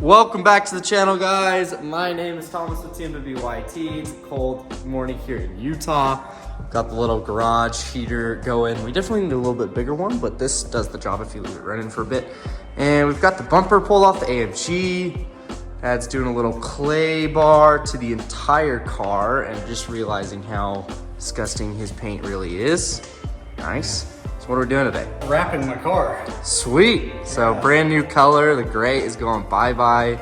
Welcome back to the channel, guys. My name is Thomas with TMWYT. It's a cold morning here in Utah. Got the little garage heater going. We definitely need a little bit bigger one, but this does the job if you leave it running for a bit. And we've got the bumper pulled off the AMG. Dad's doing a little clay bar to the entire car and just realizing how disgusting his paint really is. Nice. So what are we doing today? Wrapping my car. Sweet. So brand new color. The gray is going bye-bye.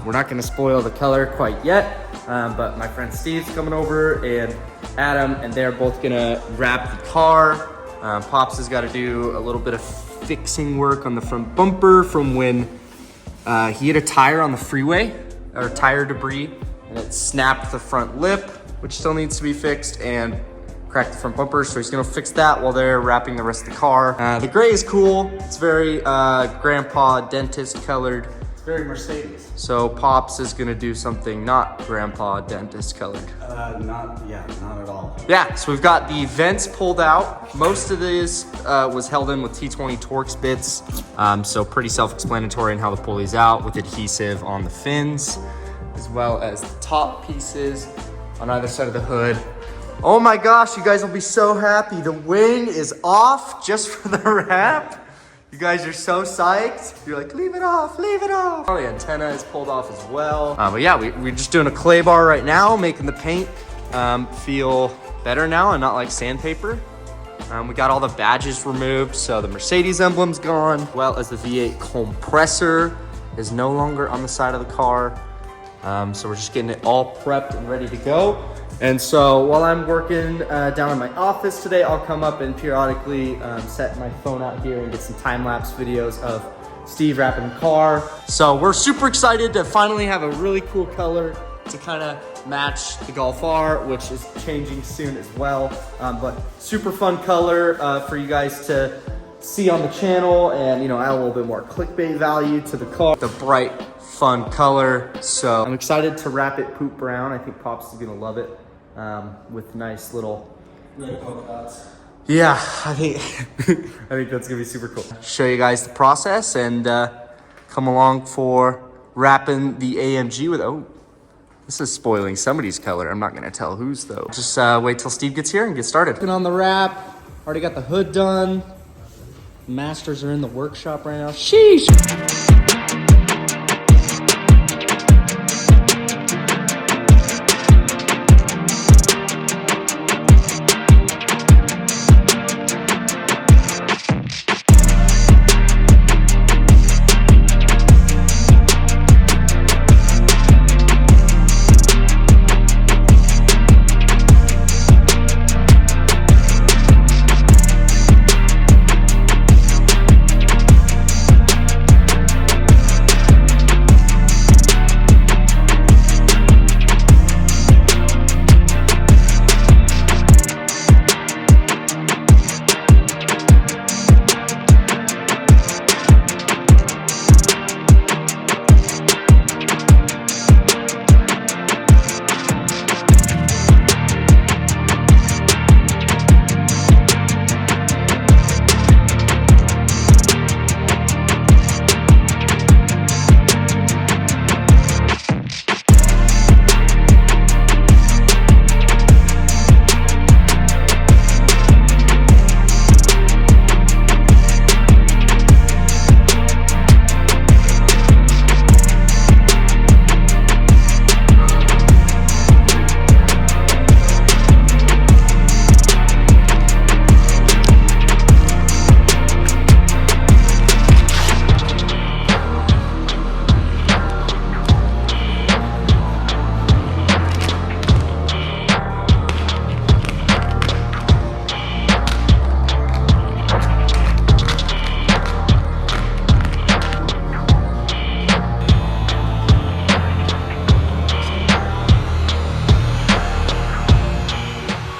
We're not gonna spoil the color quite yet, but my friend Steve's coming over and Adam, and they're both gonna wrap the car. Pops has got to do a little bit of fixing work on the front bumper from when he hit a tire on the freeway, or tire debris, and it snapped the front lip, which still needs to be fixed, and cracked the front bumper. So he's gonna fix that while they're wrapping the rest of the car. The gray is cool. It's very grandpa dentist colored. It's very Mercedes. So Pops is gonna do something not grandpa dentist colored. Not at all. Yeah, so we've got the vents pulled out. Most of this was held in with T20 Torx bits. So pretty self-explanatory in how to pull these out with adhesive on the fins, as well as the top pieces on either side of the hood. Oh my gosh, you guys will be so happy. The wing is off just for the wrap. You guys are so psyched. You're like, leave it off, leave it off. Oh, the antenna is pulled off as well. But yeah, we're just doing a clay bar right now, making the paint feel better now and not like sandpaper. We got all the badges removed, so the Mercedes emblem's gone, as well as the V8 compressor is no longer on the side of the car. So we're just getting it all prepped and ready to go. And so while I'm working down in my office today, I'll come up and periodically set my phone out here and get some time-lapse videos of Steve wrapping the car. So we're super excited to finally have a really cool color to kind of match the Golf R, which is changing soon as well. But super fun color for you guys to see on the channel, and add a little bit more clickbait value to the car. The bright, fun color. So I'm excited to wrap it poop brown. I think Pops is gonna love it. With nice little polka dots. Yeah, I think that's gonna be super cool. Show you guys the process and come along for wrapping the AMG with, oh, this is spoiling somebody's color. I'm not gonna tell whose though. Just wait till Steve gets here and get started. Working on the wrap, already got the hood done. Masters are in the workshop right now. Sheesh.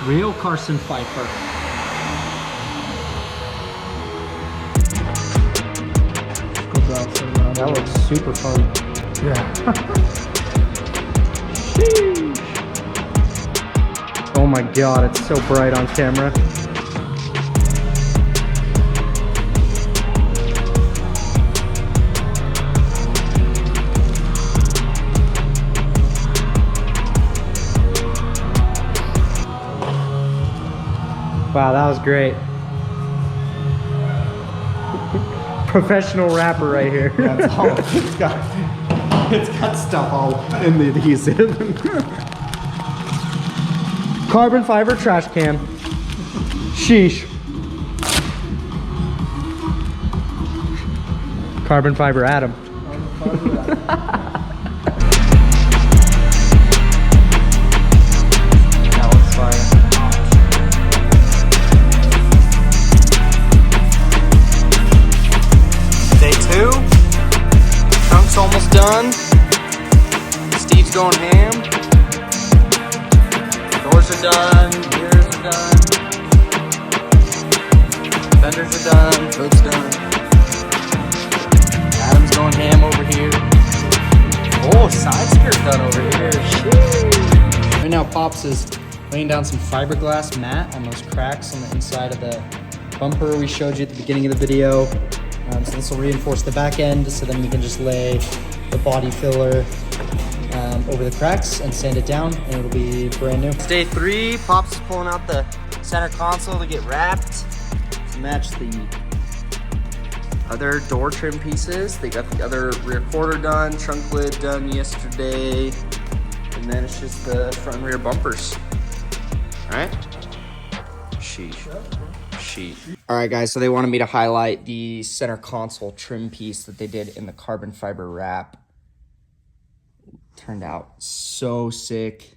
Real Carson Pfeiffer. That looks super fun. Yeah. Oh my god, it's so bright on camera. Wow, that was great. Professional rapper right here. That's all. It's got stuff all in the adhesive. Carbon fiber trash can. Sheesh. Carbon fiber Adam. That looks fire. Day 2. Trunk's almost done. Steve's going ham. Doors are done. Mirrors are done. Fenders are done. Hood's done. Adam's going ham over here. Oh, side skirt done over here. Sheesh. Right now, Pops is laying down some fiberglass mat on those cracks on the inside of the bumper we showed you at the beginning of the video. So this will reinforce the back end, so then we can just lay the body filler over the cracks and sand it down, and it'll be brand new. It's day 3. Pops is pulling out the center console to get wrapped to match the other door trim pieces. They got the other rear quarter done, trunk lid done yesterday, and then it's just the front and rear bumpers. All right? Sheesh. All right, guys, so they wanted me to highlight the center console trim piece that they did in the carbon fiber wrap. Turned out so sick.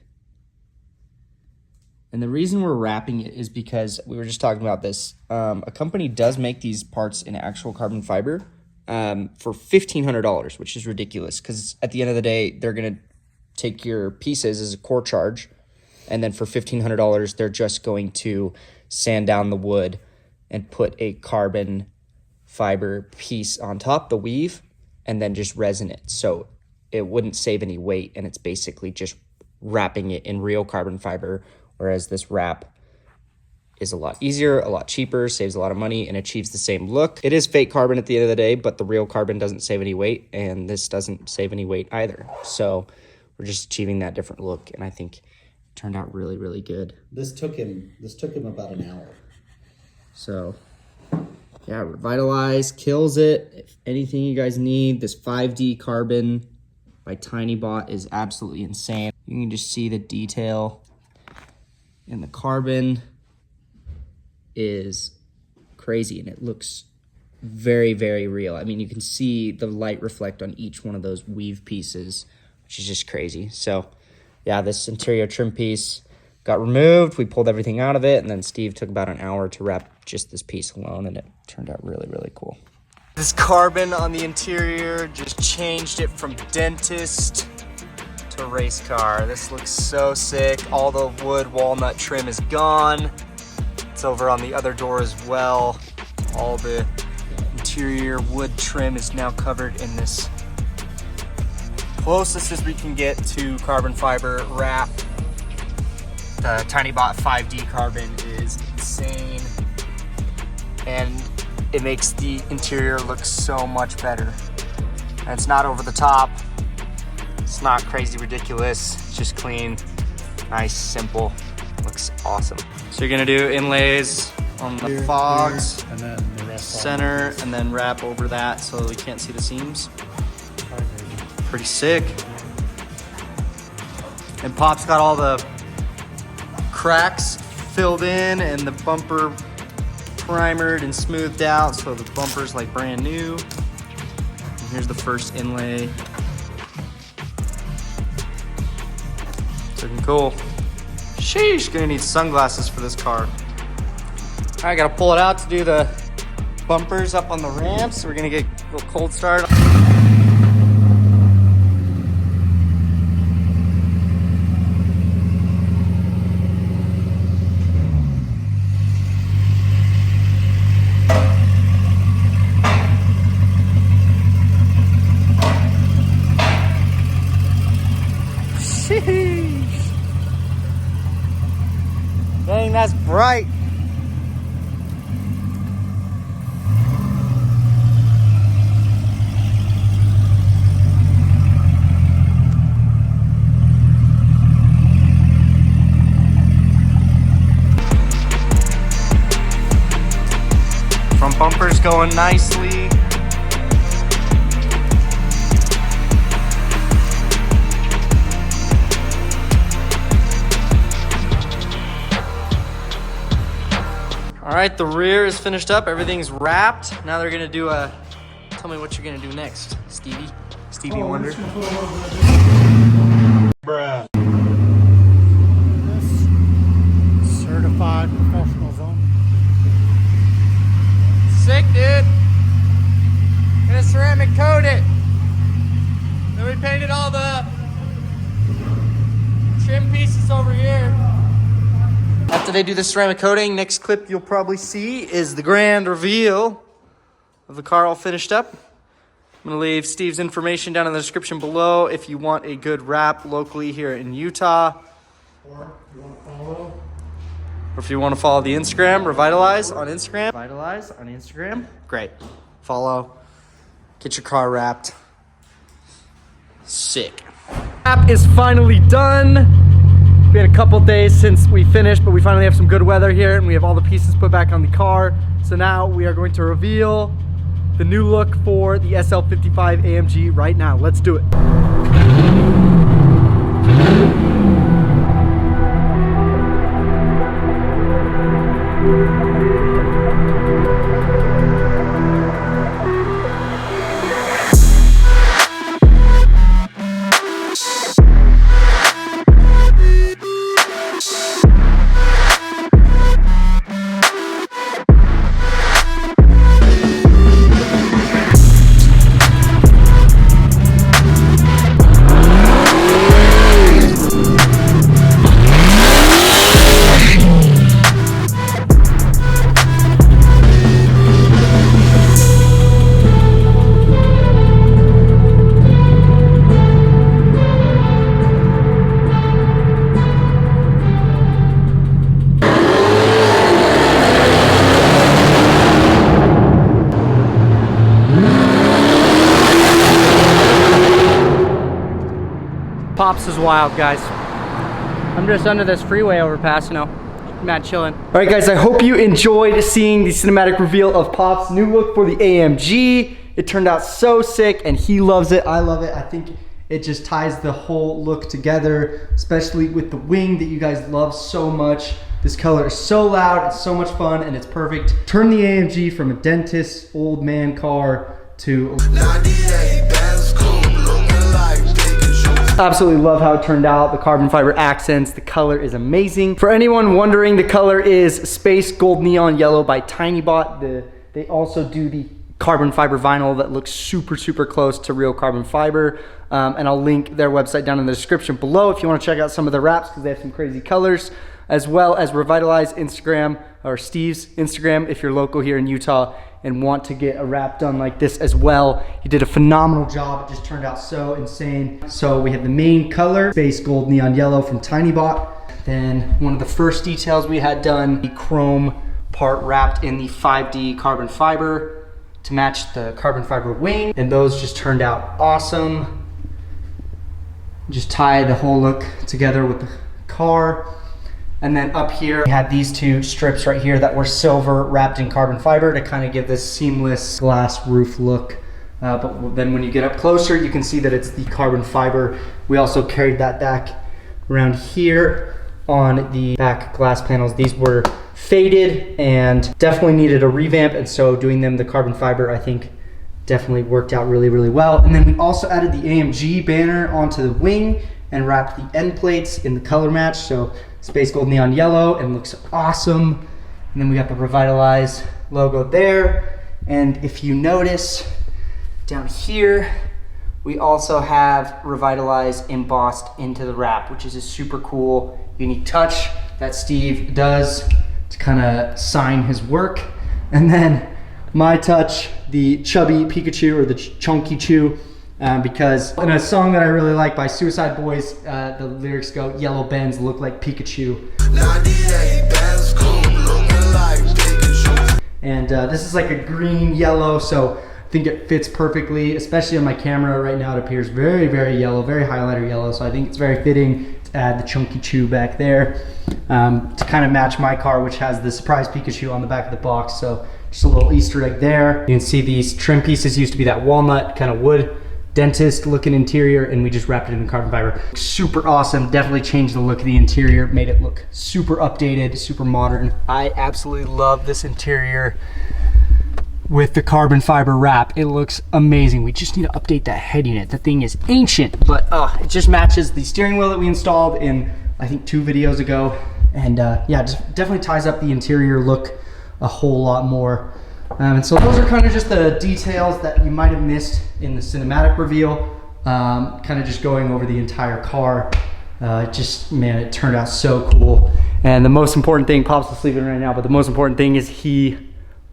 And the reason we're wrapping it is because we were just talking about this. A company does make these parts in actual carbon fiber for $1,500, which is ridiculous because at the end of the day, they're going to take your pieces as a core charge. And then for $1,500, they're just going to sand down the wood and put a carbon fiber piece on top, the weave, and then just resin it. So it wouldn't save any weight, and it's basically just wrapping it in real carbon fiber, whereas this wrap is a lot easier, a lot cheaper, saves a lot of money, and achieves the same look. It is fake carbon at the end of the day, but the real carbon doesn't save any weight, and this doesn't save any weight either. So we're just achieving that different look, and I think it turned out really, really good. This took him about an hour. So yeah, Revautolize kills it. If anything you guys need, this 5D carbon by TinyBot is absolutely insane. You can just see the detail in the carbon is crazy, and it looks very, very real. I mean, you can see the light reflect on each one of those weave pieces, which is just crazy. So yeah, this interior trim piece got removed. We pulled everything out of it, and then Steve took about an hour to wrap just this piece alone, and it turned out really, really cool. This carbon on the interior just changed it from dentist to race car. This looks so sick. All the wood walnut trim is gone. It's over on the other door as well. All the interior wood trim is now covered in this closest as we can get to carbon fiber wrap. The TinyBot 5D carbon is insane, and it makes the interior look so much better. And it's not over the top. It's not crazy ridiculous. It's just clean, nice, simple. Looks awesome. So you're gonna do inlays on the fogs, and then the rest center, and then wrap over that so we can't see the seams. Pretty sick. And Pop's got all the cracks filled in and the bumper primered and smoothed out, so the bumper's like brand new. And here's the first inlay. It's looking cool. Sheesh, gonna need sunglasses for this car. All right, gotta pull it out to do the bumpers up on the ramps. We're gonna get a little cold start. Dang, that's bright. going nicely. All right, the rear is finished up. Everything's wrapped. Now they're gonna do a, tell me what you're gonna do next, Stevie. Stevie Wonder. Bruh. Certified professional zone. Sick, dude. Gonna ceramic coat it. Then we painted all the trim pieces over here. After they do the ceramic coating, next clip you'll probably see is the grand reveal of the car all finished up. I'm gonna leave Steve's information down in the description below if you want a good wrap locally here in Utah. Or if you want to follow. Or if you want to follow the Instagram, Revautolize on Instagram. Revautolize on Instagram. Great. Follow. Get your car wrapped. Sick. Wrap is finally done. We had a couple days since we finished, but we finally have some good weather here and we have all the pieces put back on the car. So now we are going to reveal the new look for the SL55 AMG right now. Let's do it. Pops is wild, guys. I'm just under this freeway overpass, you know, mad chilling. All right, guys, I hope you enjoyed seeing the cinematic reveal of Pop's new look for the AMG. It turned out so sick and he loves it. I love it. I think it just ties the whole look together, especially with the wing that you guys love so much. This color is so loud, it's so much fun, and it's perfect. Turn the AMG from a dentist's old man car to... Absolutely love how it turned out. The carbon fiber accents, the color is amazing. For anyone wondering, the color is Space Gold Neon Yellow by TinyBot. They also do the carbon fiber vinyl that looks super, super close to real carbon fiber. And I'll link their website down in the description below if you want to check out some of the wraps because they have some crazy colors, as well as Revautolize Instagram or Steve's Instagram if you're local here in Utah and want to get a wrap done like this as well. He did a phenomenal job. It just turned out so insane. So we have the main color, Space Gold Neon Yellow from TinyBot. Then one of the first details we had done, the chrome part wrapped in the 5D carbon fiber to match the carbon fiber wing. And those just turned out awesome. Just tie the whole look together with the car. And then up here, we had these two strips right here that were silver wrapped in carbon fiber to kind of give this seamless glass roof look. But then when you get up closer, you can see that it's the carbon fiber. We also carried that back around here on the back glass panels. These were faded and definitely needed a revamp. And so doing them the carbon fiber, I think definitely worked out really, really well. And then we also added the AMG banner onto the wing and wrapped the end plates in the color match. So Space Gold Neon Yellow and looks awesome. And then we got the Revautolize logo there. And if you notice down here, we also have Revautolize embossed into the wrap, which is a super cool, unique touch that Steve does to kind of sign his work. And then my touch, the chubby Pikachu or the chunky chew, because in a song that I really like by Suicide Boys, the lyrics go, "Yellow Benz look like Pikachu." And this is like a green yellow, so I think it fits perfectly, especially on my camera right now. It appears very, very yellow, very highlighter yellow, so I think it's very fitting to add the chunky chew back there to kind of match my car, which has the surprise Pikachu on the back of the box. So I Just a little Easter egg there. You can see these trim pieces used to be that walnut kind of wood dentist looking interior, and we just wrapped it in carbon fiber. Super awesome. Definitely changed the look of the interior, made it look super updated, super modern. I absolutely love this interior with the carbon fiber wrap. It looks amazing. We just need to update that head unit. The thing is ancient, but it just matches the steering wheel that we installed in, I think, 2 videos ago. And yeah, just definitely ties up the interior look a whole lot more. And so those are kind of just the details that you might have missed in the cinematic reveal. Kind of just going over the entire car. Just, man, it turned out so cool. And the most important thing, Pop's sleeping right now, but the most important thing is he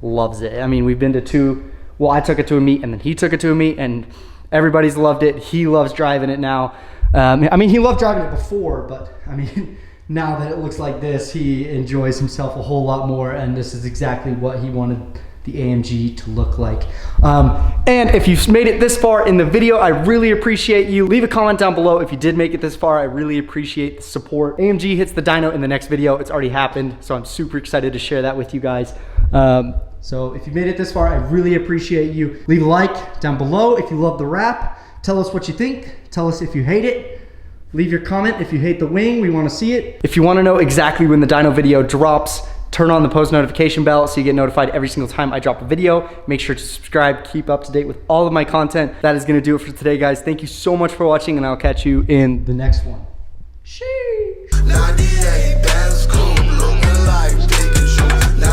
loves it. I mean, we've been to 2, well, I took it to a meet and then he took it to a meet, and everybody's loved it. He loves driving it now. I mean, he loved driving it before, but I mean, now that it looks like this, he enjoys himself a whole lot more, and this is exactly what he wanted the AMG to look like. And if you've made it this far in the video, I really appreciate you. Leave a comment down below if you did make it this far. I really appreciate the support. AMG hits the dyno in the next video. It's already happened, so I'm super excited to share that with you guys. So if you made it this far, I really appreciate you. Leave a like down below if you love the wrap. Tell us what you think. Tell us if you hate it. Leave your comment if you hate the wing. We want to see it. If you want to know exactly when the dyno video drops, turn on the post notification bell so you get notified every single time I drop a video. Make sure to subscribe, keep up to date with all of my content. That is going to do it for today, guys. Thank you so much for watching, and I'll catch you in the next one. Sheesh.